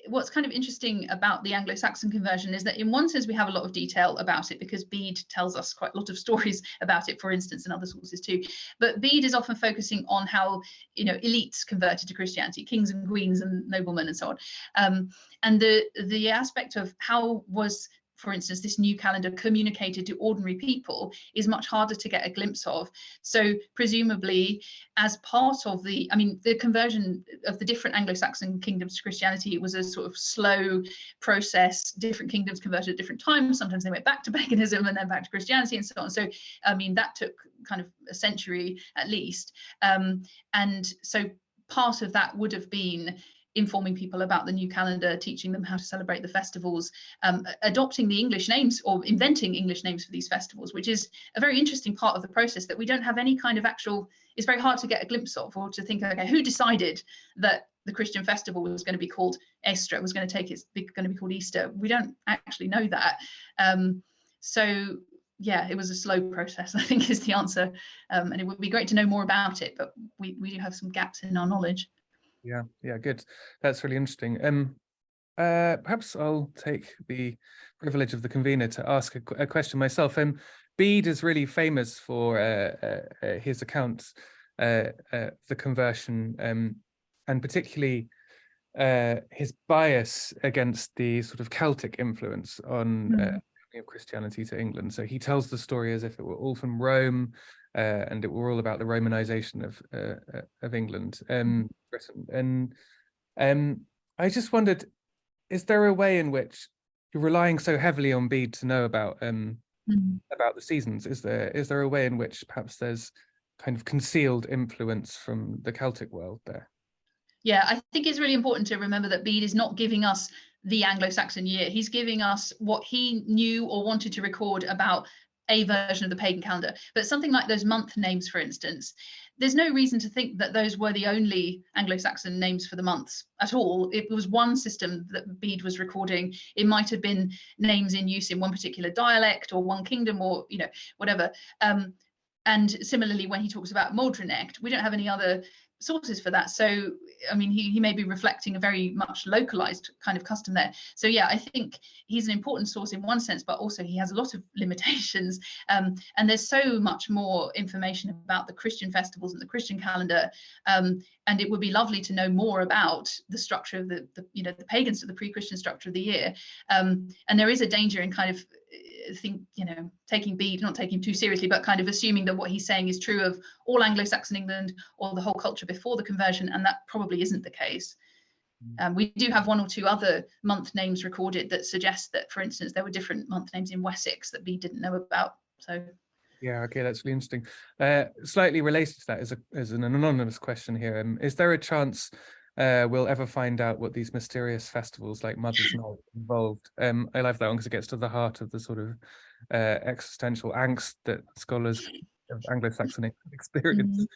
what's kind of interesting about the Anglo-Saxon conversion is that in one sense we have a lot of detail about it, because Bede tells us quite a lot of stories about it, for instance, and other sources too. But Bede is often focusing on how, elites converted to Christianity, kings and queens and noblemen and so on. And the aspect of how was, for instance, this new calendar communicated to ordinary people is much harder to get a glimpse of. So presumably, as part of the conversion of the different Anglo-Saxon kingdoms to Christianity, it was a sort of slow process. Different kingdoms converted at different times. Sometimes they went back to paganism and then back to Christianity and so on. So, that took kind of a century at least. And so part of that would have been informing people about the new calendar, teaching them how to celebrate the festivals, adopting the English names or inventing English names for these festivals, which is a very interesting part of the process that we don't have any kind of it's very hard to get a glimpse of, or to think, okay, who decided that the Christian festival was going to be called Estra, was going to be called Easter? We don't actually know that. So yeah, it was a slow process, I think, is the answer. And it would be great to know more about it, but we do have some gaps in our knowledge. Yeah, good. That's really interesting. Perhaps I'll take the privilege of the convener to ask a question myself. Bede is really famous for his accounts the conversion, and particularly his bias against the sort of Celtic influence on of Christianity to England. So he tells the story as if it were all from Rome, and it were all about the Romanization of England, Britain. And I just wondered, is there a way in which you're relying so heavily on Bede to know about the seasons? Is there a way in which perhaps there's kind of concealed influence from the Celtic world there? Yeah, I think it's really important to remember that Bede is not giving us the Anglo-Saxon year. He's giving us what he knew or wanted to record about a version of the pagan calendar. But something like those month names, for instance, there's no reason to think that those were the only Anglo-Saxon names for the months at all. It was one system that Bede was recording. It might have been names in use in one particular dialect or one kingdom, or whatever. And similarly, when he talks about Modrenecht, we don't have any other sources for that. So, he may be reflecting a very much localized kind of custom there. So yeah, I think he's an important source in one sense, but also he has a lot of limitations. And there's so much more information about the Christian festivals and the Christian calendar. And it would be lovely to know more about the structure of the pagans, the pre-Christian structure of the year. And there is a danger in kind of taking Bede, not taking him too seriously, but kind of assuming that what he's saying is true of all Anglo-Saxon England or the whole culture before the conversion, and that probably isn't the case. We do have one or two other month names recorded that suggest that, for instance, there were different month names in Wessex that Bede didn't know about. So yeah, okay, that's really interesting. Slightly related to that is an anonymous question here. Is there a chance we'll ever find out what these mysterious festivals like Mother's Night involved? I love that one because it gets to the heart of the sort of existential angst that scholars of Anglo-Saxon experience.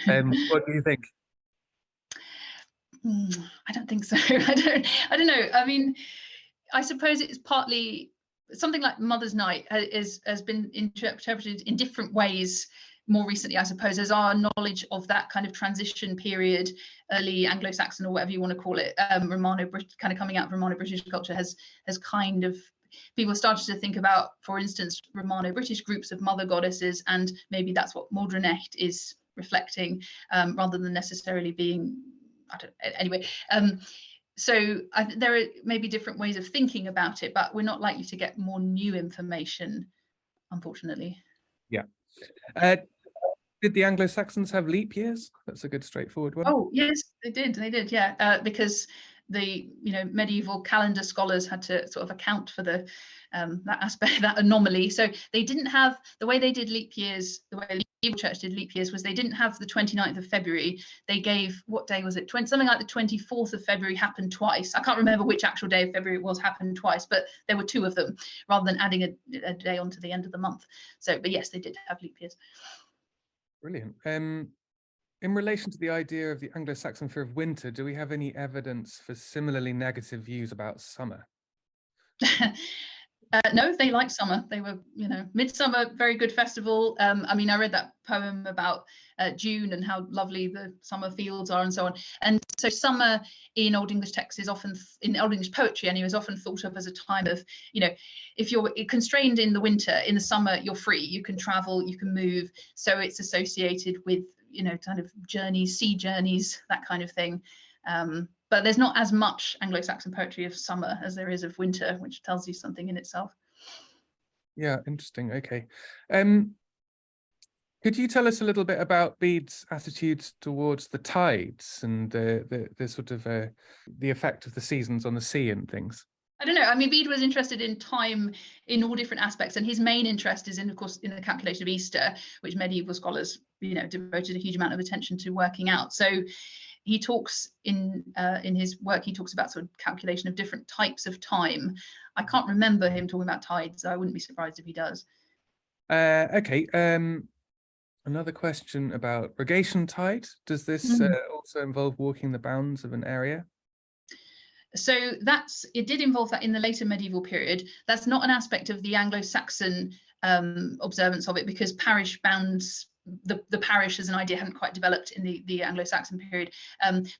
What do you think? I don't think so. I don't know. I suppose it's partly something like Mother's Night has been interpreted in different ways more recently, I suppose, as our knowledge of that kind of transition period, early Anglo-Saxon or whatever you want to call it, Romano-British, kind of coming out of Romano-British culture, has kind of, people started to think about, for instance, Romano-British groups of mother goddesses, and maybe that's what Modrenecht is reflecting, rather than necessarily being, anyway. So there are maybe different ways of thinking about it, but we're not likely to get more new information, unfortunately. Yeah. Did the Anglo-Saxons have leap years? That's a good straightforward one. Oh yes, they did, yeah, because the medieval calendar scholars had to sort of account for the that aspect, that anomaly. So they didn't have, the way they did leap years, the way the medieval church did leap years, was they didn't have the 29th of February. They gave, what day was it? Something like the 24th of February happened twice. I can't remember which actual day of February it was, happened twice, but there were two of them, rather than adding a day onto the end of the month. So, but yes, they did have leap years. Brilliant. in relation to the idea of the Anglo-Saxon fear of winter, do we have any evidence for similarly negative views about summer? No, they liked summer. They were, midsummer, very good festival. I mean, I read that poem about June and how lovely the summer fields are and so on. And so summer in Old English texts is often, in Old English poetry, and it was often thought of as a time of, if you're constrained in the winter, in the summer, you're free. You can travel, you can move. So it's associated with, kind of journeys, sea journeys, that kind of thing. But there's not as much Anglo-Saxon poetry of summer as there is of winter, which tells you something in itself. Yeah, interesting. Okay. Could you tell us a little bit about Bede's attitudes towards the tides and the sort of the effect of the seasons on the sea and things? I don't know. I mean, Bede was interested in time in all different aspects, and his main interest is in, of course, in the calculation of Easter, which medieval scholars, devoted a huge amount of attention to working out. So he talks in his work, he talks about sort of calculation of different types of time. I can't remember him talking about tides. So I wouldn't be surprised if he does. Okay. Another question about rogation tide. Does this also involve walking the bounds of an area? So it did involve that in the later medieval period. That's not an aspect of the Anglo-Saxon observance of it, because parish bounds, the parish as an idea hadn't quite developed in the Anglo-Saxon period.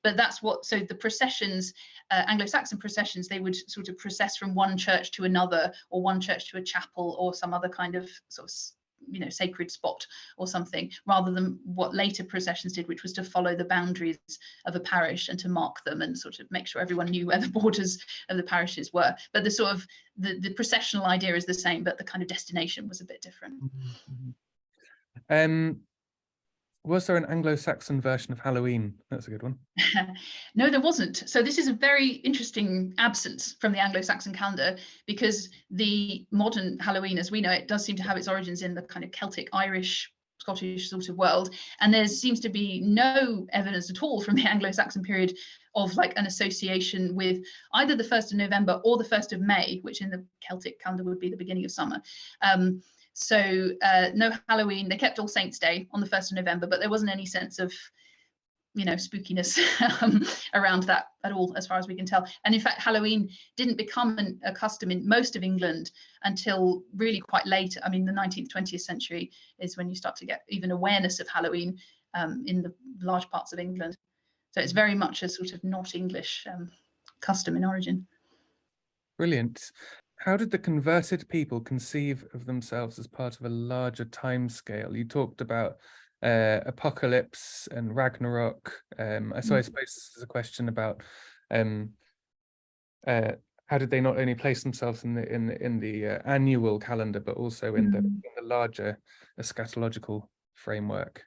But that's so the processions, Anglo-Saxon processions, they would sort of process from one church to another, or one church to a chapel, or some other kind of sort of sacred spot or something, rather than what later processions did, which was to follow the boundaries of a parish and to mark them and sort of make sure everyone knew where the borders of the parishes were. But the sort of the processional idea is the same, but the kind of destination was a bit different. Was there an Anglo-Saxon version of Halloween? That's a good one. No, there wasn't. So this is a very interesting absence from the Anglo-Saxon calendar, because the modern Halloween, as we know it, does seem to have its origins in the kind of Celtic, Irish, Scottish sort of world. And there seems to be no evidence at all from the Anglo-Saxon period of like an association with either the 1st of November or the 1st of May, which in the Celtic calendar would be the beginning of summer. So no Halloween. They kept All Saints' Day on the 1st of November, but there wasn't any sense of, spookiness around that at all, as far as we can tell. And in fact, Halloween didn't become a custom in most of England until really quite late. I mean, the 19th, 20th century is when you start to get even awareness of Halloween in the large parts of England. So it's very much a sort of not English custom in origin. Brilliant. How did the converted people conceive of themselves as part of a larger time scale? You talked about apocalypse and Ragnarok. So I suppose this is a question about how did they not only place themselves in the annual calendar, but also in the larger eschatological framework?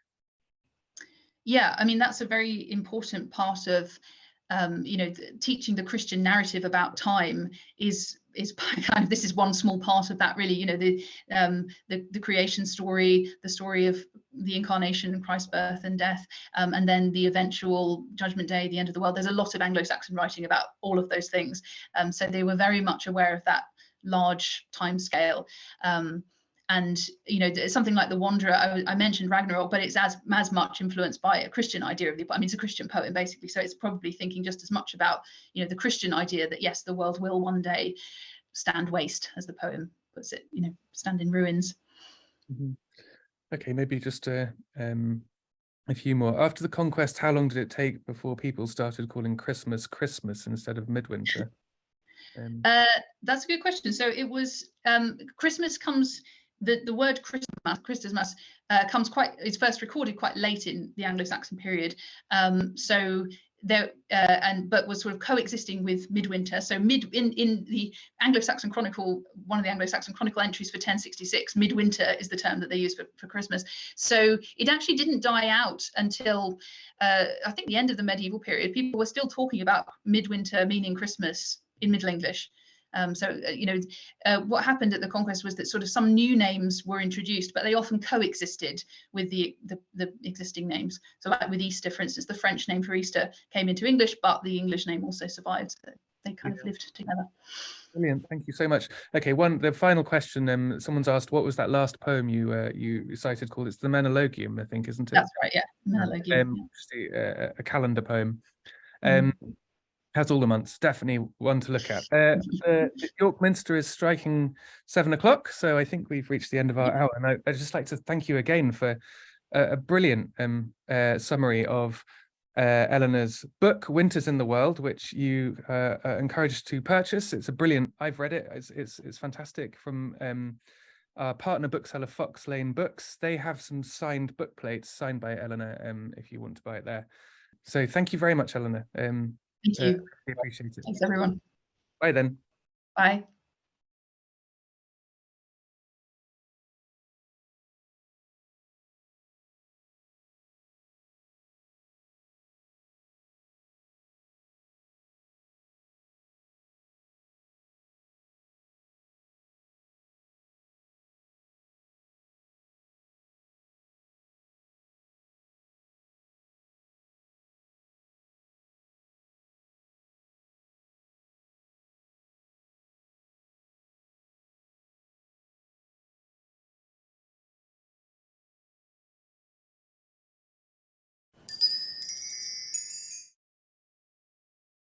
Yeah, I mean, that's a very important part of teaching the Christian narrative about time is kind of, this is one small part of that, really. The creation story, the story of the incarnation and Christ's birth and death, and then the eventual judgment day, the end of the world. There's a lot of Anglo-Saxon writing about all of those things, so they were very much aware of that large time scale. And something like The Wanderer, I mentioned Ragnarok, but it's as much influenced by a Christian idea of it's a Christian poem, basically. So it's probably thinking just as much about the Christian idea that yes, the world will one day stand waste, as the poem puts it, stand in ruins. Okay, maybe just a few more. After the conquest, how long did it take before people started calling Christmas Christmas instead of midwinter? That's a good question. So it was Christmas comes. The word Christmas comes it's first recorded quite late in the Anglo-Saxon period. So there but was sort of coexisting with midwinter. So in the Anglo-Saxon Chronicle, one of the Anglo-Saxon Chronicle entries for 1066, midwinter is the term that they use for Christmas. So it actually didn't die out until I think the end of the medieval period. People were still talking about midwinter meaning Christmas in Middle English. What happened at the conquest was that sort of some new names were introduced, but they often coexisted with the existing names. So like with Easter, for instance, the French name for Easter came into English, but the English name also survived. So they kind of lived together. Brilliant. Thank you so much. Okay, the final question. Someone's asked, what was that last poem you cited called? It's the Menologium, I think, isn't it? That's right. Yeah. Menologium. Just a calendar poem. Has all the months. Definitely one to look at. The York Minster is striking 7 o'clock, so I think we've reached the end of our hour. And I'd just like to thank you again for a brilliant summary of Eleanor's book, Winters in the World, which you are encouraged to purchase. It's a brilliant. I've read it. It's fantastic. From our partner bookseller Fox Lane Books. They have some signed book plates signed by Eleanor. If you want to buy it there. So thank you very much, Eleanor. Thank you. We appreciate it. Thanks, everyone. Bye then. Bye.